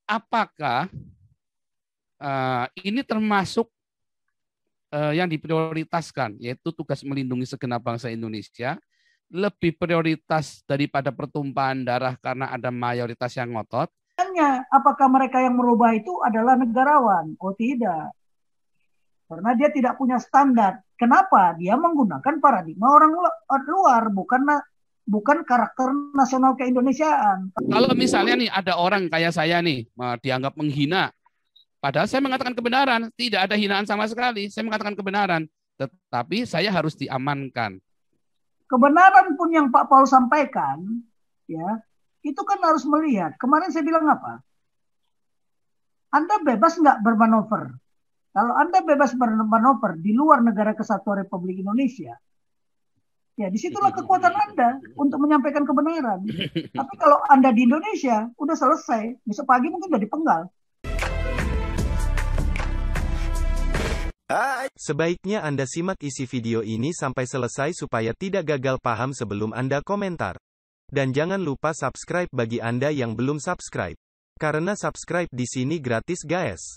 apakah ini termasuk yang diprioritaskan, yaitu tugas melindungi segenap bangsa Indonesia, lebih prioritas daripada pertumpahan darah karena ada mayoritas yang ngotot? Apakah mereka yang merubah itu adalah negarawan? Oh tidak, karena dia tidak punya standar. Kenapa? Dia menggunakan paradigma orang luar, bukan karakter nasional keindonesiaan. Kalau misalnya nih ada orang kayak saya nih dianggap menghina, padahal saya mengatakan kebenaran, tidak ada hinaan sama sekali, saya mengatakan kebenaran, tetapi saya harus diamankan. Kebenaran pun yang Pak Paul sampaikan, ya, itu kan harus melihat. Kemarin saya bilang apa? Anda bebas nggak bermanuver? Kalau Anda bebas bermanuver di luar negara kesatuan Republik Indonesia, ya disitulah kekuatan Anda untuk menyampaikan kebenaran. Tapi kalau Anda di Indonesia, udah selesai. Besok pagi mungkin udah dipenggal. Sebaiknya Anda simak isi video ini sampai selesai supaya tidak gagal paham sebelum Anda komentar. Dan jangan lupa subscribe bagi Anda yang belum subscribe. Karena subscribe di sini gratis guys.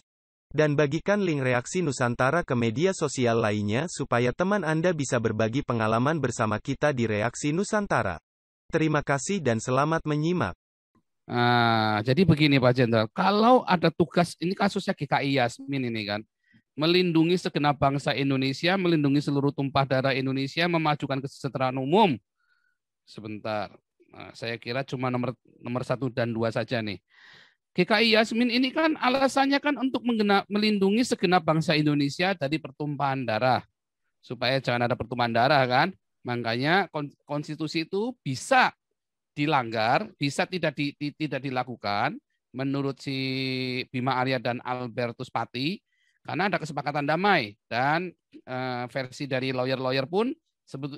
Dan bagikan link reaksi Nusantara ke media sosial lainnya supaya teman Anda bisa berbagi pengalaman bersama kita di reaksi Nusantara. Terima kasih dan selamat menyimak. Jadi begini Pak Jenderal, kalau ada tugas, ini kasusnya GKI Yasmin ini kan, melindungi segenap bangsa Indonesia, melindungi seluruh tumpah darah Indonesia, memajukan kesejahteraan umum. Sebentar, saya kira cuma nomor 1 dan 2 saja nih. GKI Yasmin ini kan alasannya kan untuk melindungi segenap bangsa Indonesia dari pertumpahan darah. Supaya jangan ada pertumpahan darah kan. Makanya konstitusi itu bisa dilanggar, bisa tidak dilakukan menurut si Bima Arya dan Albertus Pati karena ada kesepakatan damai dan versi dari lawyer-lawyer pun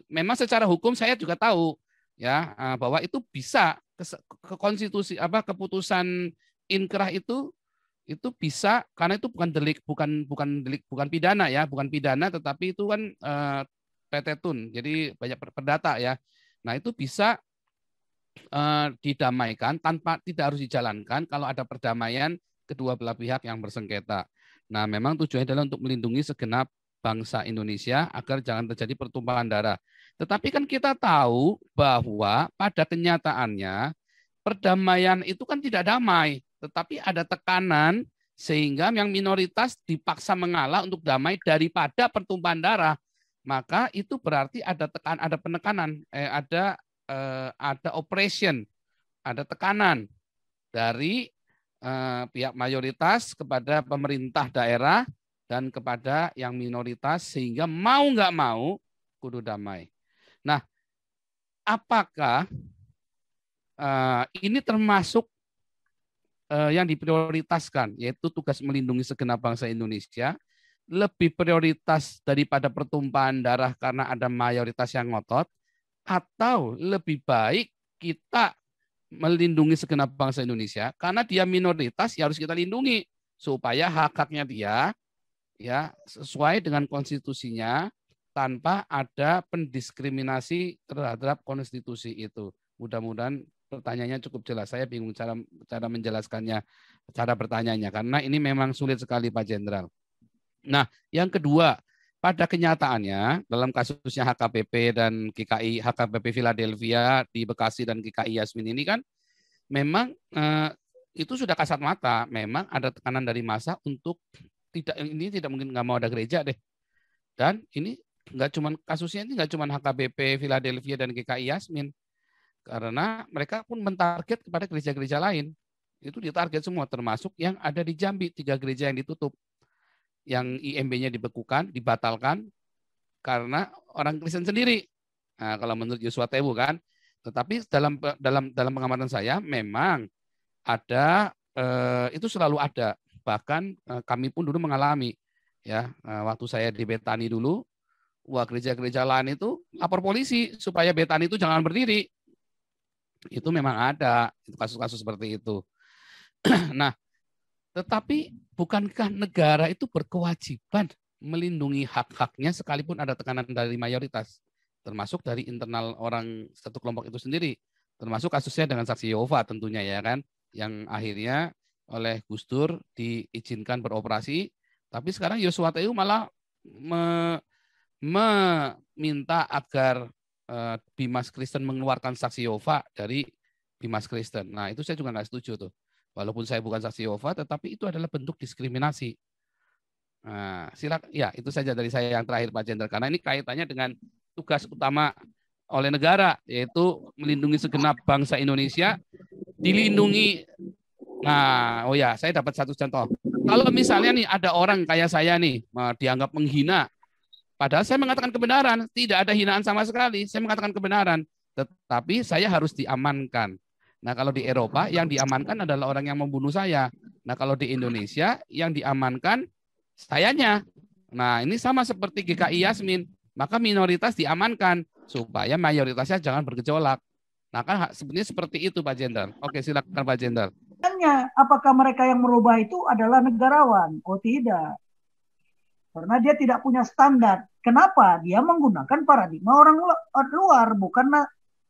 memang secara hukum saya juga tahu ya bahwa itu bisa ke konstitusi keputusan inkrah itu bisa karena itu bukan delik bukan pidana ya, bukan pidana tetapi itu kan petetun. Jadi banyak perdata ya. Nah, itu bisa didamaikan tanpa tidak harus dijalankan kalau ada perdamaian kedua belah pihak yang bersengketa. Nah, memang tujuannya adalah untuk melindungi segenap bangsa Indonesia agar jangan terjadi pertumpahan darah. Tetapi kan kita tahu bahwa pada kenyataannya perdamaian itu kan tidak damai, tetapi ada tekanan sehingga yang minoritas dipaksa mengalah untuk damai daripada pertumpahan darah. Maka itu berarti ada penekanan, ada operation, ada tekanan dari pihak mayoritas kepada pemerintah daerah dan kepada yang minoritas sehingga mau nggak mau kudu damai. Nah, apakah ini termasuk yang diprioritaskan, yaitu tugas melindungi segenap bangsa Indonesia, lebih prioritas daripada pertumpahan darah karena ada mayoritas yang ngotot, atau lebih baik kita melindungi segenap bangsa Indonesia karena dia minoritas ya harus kita lindungi supaya hak-haknya dia ya sesuai dengan konstitusinya tanpa ada pendiskriminasi terhadap konstitusi itu. Mudah-mudahan pertanyaannya cukup jelas. Saya bingung cara menjelaskannya, cara bertanyanya karena ini memang sulit sekali Pak Jenderal. Nah, yang kedua, pada kenyataannya dalam kasusnya HKBP dan GKI HKBP Philadelphia di Bekasi dan GKI Yasmin ini kan memang itu sudah kasat mata, memang ada tekanan dari massa untuk tidak mungkin nggak mau ada gereja deh. Dan ini nggak cuma kasusnya ini nggak cuma HKBP Philadelphia dan GKI Yasmin, karena mereka pun mentarget kepada gereja-gereja lain. Itu ditarget semua, termasuk yang ada di Jambi, 3 gereja yang ditutup. Yang IMB-nya dibekukan, dibatalkan karena orang Kristen sendiri. Nah, kalau menurut Yosua Tewu kan, tetapi dalam pengamatan saya memang ada itu selalu ada. Bahkan kami pun dulu mengalami ya waktu saya di Betani dulu, wah gereja-gereja lain itu lapor polisi supaya Betani itu jangan berdiri. Itu memang ada kasus-kasus seperti itu. Nah, tetapi bukankah negara itu berkewajiban melindungi hak-haknya sekalipun ada tekanan dari mayoritas, termasuk dari internal orang satu kelompok itu sendiri, termasuk kasusnya dengan saksi Yehova tentunya ya kan, yang akhirnya oleh Gus Dur diizinkan beroperasi, tapi sekarang Yosua TU malah meminta agar Bimas Kristen mengeluarkan saksi Yehova dari Bimas Kristen. Nah, itu saya juga nggak setuju tuh. Walaupun saya bukan saksi Yehova, tetapi itu adalah bentuk diskriminasi. Nah, silakan. Ya, itu saja dari saya yang terakhir, Pak Jenderal. Karena ini kaitannya dengan tugas utama oleh negara, yaitu melindungi segenap bangsa Indonesia, dilindungi. Nah, oh ya, saya dapat satu contoh. Kalau misalnya nih ada orang kayak saya nih, dianggap menghina, padahal saya mengatakan kebenaran, tidak ada hinaan sama sekali, saya mengatakan kebenaran, tetapi saya harus diamankan. Nah, kalau di Eropa yang diamankan adalah orang yang membunuh saya. Nah, kalau di Indonesia yang diamankan sayanya. Nah, ini sama seperti GKI Yasmin, maka minoritas diamankan supaya mayoritasnya jangan bergejolak. Nah, kan sebenarnya seperti itu, Pak Jenderal. Oke, silakan Pak Jenderal. Apakah mereka yang merubah itu adalah negarawan? Oh, tidak. Karena dia tidak punya standar. Kenapa? Dia menggunakan paradigma orang luar,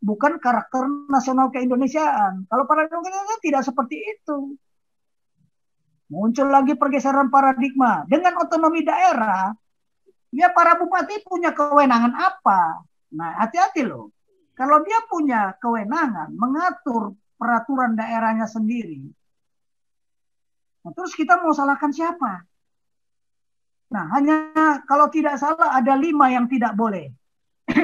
bukan karakter nasional keindonesiaan. Kalau paradigma Indonesia tidak seperti itu. Muncul lagi pergeseran paradigma. Dengan otonomi daerah, ya para bupati punya kewenangan apa? Nah, hati-hati loh. Kalau dia punya kewenangan mengatur peraturan daerahnya sendiri, nah, terus kita mau salahkan siapa? Nah, hanya kalau tidak salah ada 5 yang tidak boleh.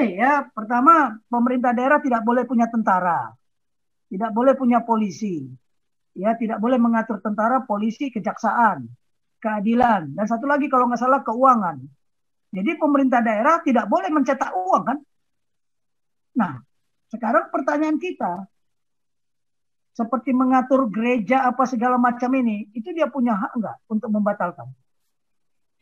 Ya, pertama, pemerintah daerah tidak boleh punya tentara, tidak boleh punya polisi, ya, tidak boleh mengatur tentara, polisi, kejaksaan, keadilan, dan satu lagi kalau nggak salah keuangan. Jadi pemerintah daerah tidak boleh mencetak uang, kan? Nah, sekarang pertanyaan kita, seperti mengatur gereja apa segala macam ini, itu dia punya hak nggak untuk membatalkan?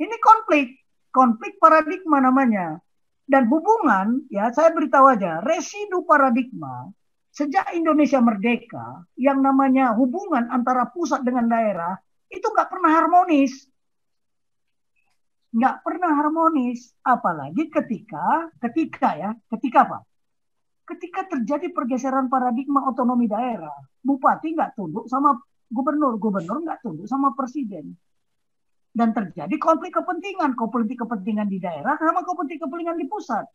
Ini konflik paradigma namanya. Dan hubungan, ya saya beritahu aja, residu paradigma sejak Indonesia merdeka, yang namanya hubungan antara pusat dengan daerah, itu nggak pernah harmonis. Nggak pernah harmonis. Apalagi ketika apa? Ketika terjadi pergeseran paradigma otonomi daerah, bupati nggak tunduk sama gubernur nggak tunduk sama presiden. Dan terjadi konflik kepentingan di daerah sama konflik kepentingan di pusat.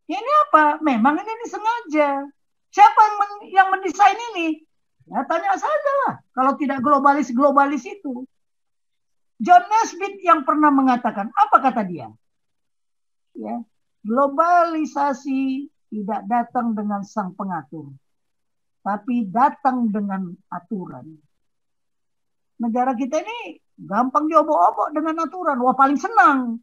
Ini apa? Memang ini disengaja. Siapa yang mendesain ini? Ya tanya saja lah. Kalau tidak globalis itu. John Naisbitt yang pernah mengatakan, apa kata dia? Ya, globalisasi tidak datang dengan sang pengatur, tapi datang dengan aturan. Negara kita ini gampang diobok-obok dengan aturan. Wah, paling senang,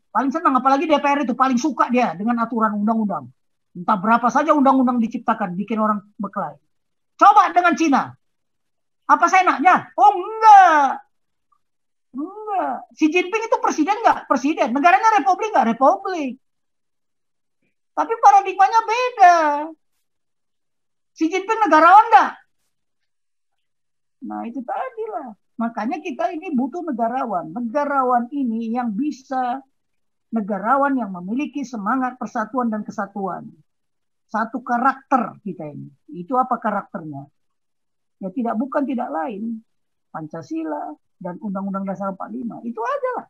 apalagi DPR itu paling suka dia dengan aturan undang-undang. Entah berapa saja undang-undang diciptakan, bikin orang berkelahi. Coba dengan Cina. Apa seenaknya? Oh, enggak. Xi Jinping itu presiden nggak? Presiden. Negaranya republik nggak? Republik. Tapi paradigmanya beda. Xi Jinping negarawan nggak? Nah, itu tadi lah. Makanya kita ini butuh negarawan. Negarawan ini yang bisa, negarawan yang memiliki semangat persatuan dan kesatuan. Satu karakter kita ini. Itu apa karakternya? Ya tidak lain. Pancasila dan Undang-Undang Dasar 45. Itu aja lah.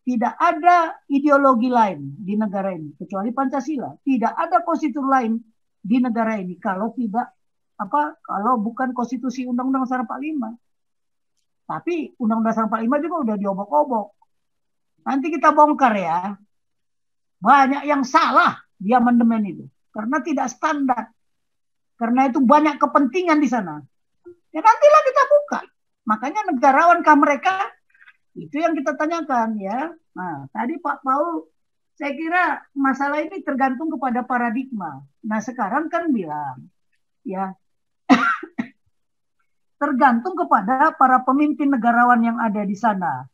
Tidak ada ideologi lain di negara ini kecuali Pancasila. Tidak ada konstitusi lain di negara ini kalau bukan konstitusi Undang-Undang Dasar 45. Tapi Undang-Undang Dasar 45 juga udah diobok-obok. Nanti kita bongkar ya. Banyak yang salah di amandemen itu karena tidak standar. Karena itu banyak kepentingan di sana. Ya nantilah kita buka. Makanya negarawankah mereka? Itu yang kita tanyakan ya. Nah, tadi Pak Paul, saya kira masalah ini tergantung kepada paradigma. Nah, sekarang kan bilang, ya, tergantung kepada para pemimpin negarawan yang ada di sana.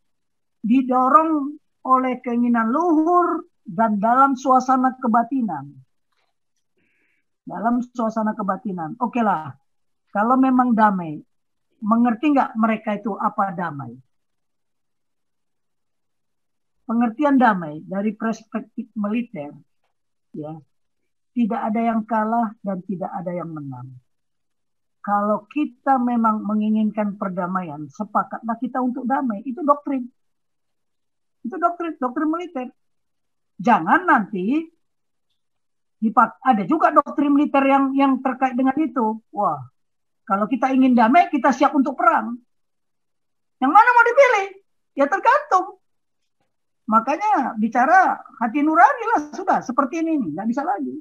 Didorong oleh keinginan luhur dan dalam suasana kebatinan. Oke lah, kalau memang damai, mengerti nggak mereka itu apa damai? Pengertian damai dari perspektif militer, ya, tidak ada yang kalah dan tidak ada yang menang. kalau kita memang menginginkan perdamaian, sepakatlah kita untuk damai. Itu doktrin. Itu doktrin militer. Jangan nanti ada juga doktrin militer yang terkait dengan itu. Wah, kalau kita ingin damai, kita siap untuk perang. Yang mana mau dipilih? Ya tergantung. Makanya bicara hati nurani lah, sudah seperti ini, nggak bisa lagi.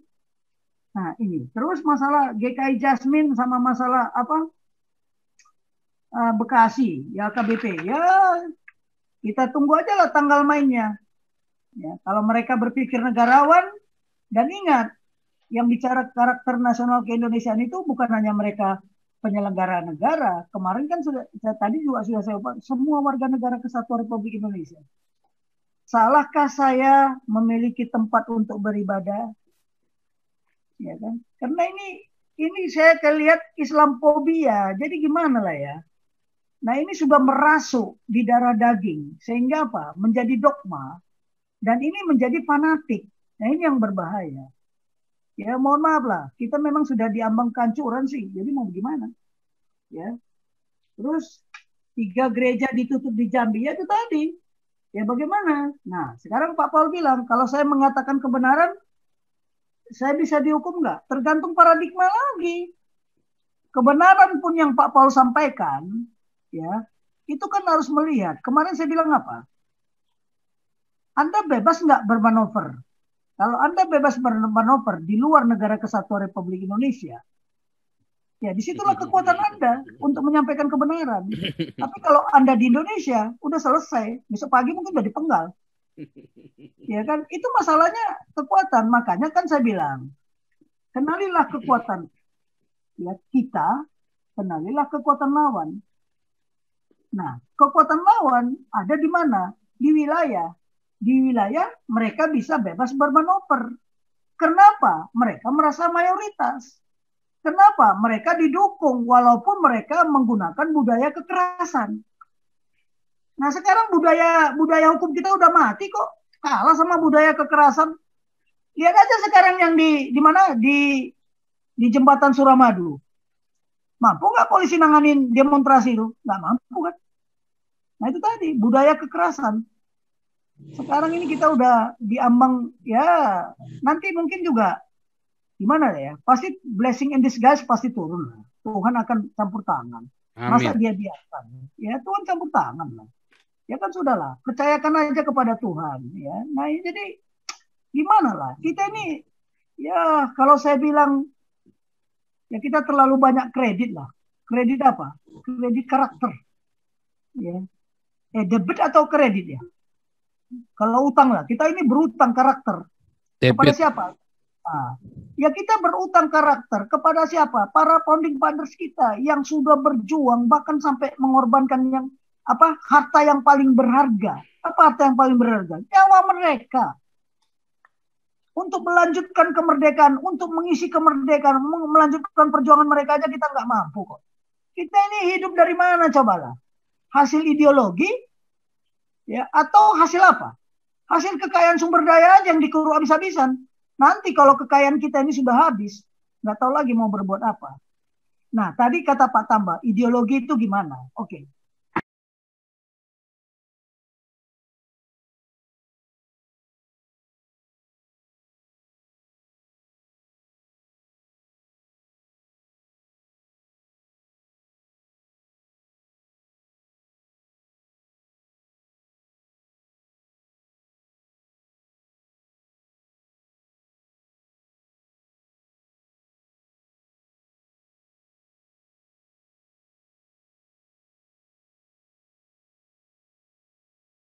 Nah ini, terus masalah GKI Jasmine sama masalah apa Bekasi, ya KBP, ya kita tunggu aja lah tanggal mainnya. Ya, kalau mereka berpikir negarawan, dan ingat, yang bicara karakter nasional keindonesiaan itu bukan hanya mereka penyelenggara negara. Kemarin kan tadi juga sudah saya ubah, semua warga negara kesatuan Republik Indonesia. Salahkah saya memiliki tempat untuk beribadah? Ya kan? Karena ini saya lihat Islamfobia. Jadi gimana lah ya? Nah ini sudah merasuk di darah daging. Sehingga apa? Menjadi dogma. Dan ini menjadi fanatik. Nah ini yang berbahaya. Ya mohon maaf lah. Kita memang sudah diambang kehancuran sih. Jadi mau gimana? Ya. Terus 3 gereja ditutup di Jambi. Ya itu tadi. Ya bagaimana? Nah sekarang Pak Paul bilang. Kalau saya mengatakan kebenaran, saya bisa dihukum nggak? Tergantung paradigma lagi. Kebenaran pun yang Pak Paul sampaikan, ya, itu kan harus melihat. Kemarin saya bilang apa? Anda bebas nggak bermanuver? Kalau Anda bebas bermanuver di luar negara kesatuan Republik Indonesia, ya disitulah kekuatan Anda untuk menyampaikan kebenaran. Tapi kalau Anda di Indonesia, udah selesai. Besok pagi mungkin udah dipenggal. Ya kan, itu masalahnya kekuatan. Makanya kan saya bilang, kenalilah kekuatan ya kita, kenalilah kekuatan lawan. Nah, kekuatan lawan ada di mana? Di wilayah. Di wilayah mereka bisa bebas bermanuver. Kenapa? Mereka merasa mayoritas. Kenapa? Mereka didukung walaupun mereka menggunakan budaya kekerasan. Nah sekarang budaya hukum kita udah mati kok, kalah sama budaya kekerasan. Lihat aja sekarang yang di mana di jembatan Suramadu, mampu nggak polisi nanganin demonstrasi itu? Nggak mampu kan? Nah itu tadi budaya kekerasan. Sekarang ini kita udah diambang ya, nanti mungkin juga gimana ya? Pasti blessing in disguise pasti turun. Tuhan akan campur tangan. Masa dia biarkan? Ya Tuhan campur tangan lah. Ya kan sudahlah, percayakan aja kepada Tuhan. Ya, nah jadi gimana lah? Kita ini, ya kalau saya bilang, ya kita terlalu banyak kredit lah. Kredit apa? Kredit karakter. Ya, debit atau kredit ya? Kalau utang lah, kita ini berutang karakter. Debit. Kepada siapa? Nah, ya kita berutang karakter kepada siapa? Para founding fathers kita yang sudah berjuang bahkan sampai mengorbankan yang harta yang paling berharga. Apa harta yang paling berharga? Nyawa mereka. Untuk melanjutkan kemerdekaan, untuk mengisi kemerdekaan, melanjutkan perjuangan mereka aja kita nggak mampu kok. Kita ini hidup dari mana cobalah? Hasil ideologi, ya atau hasil apa? Hasil kekayaan sumber daya aja yang dikuru habis-habisan. Nanti kalau kekayaan kita ini sudah habis, nggak tahu lagi mau berbuat apa. Nah, tadi kata Pak Tambah, ideologi itu gimana? Oke.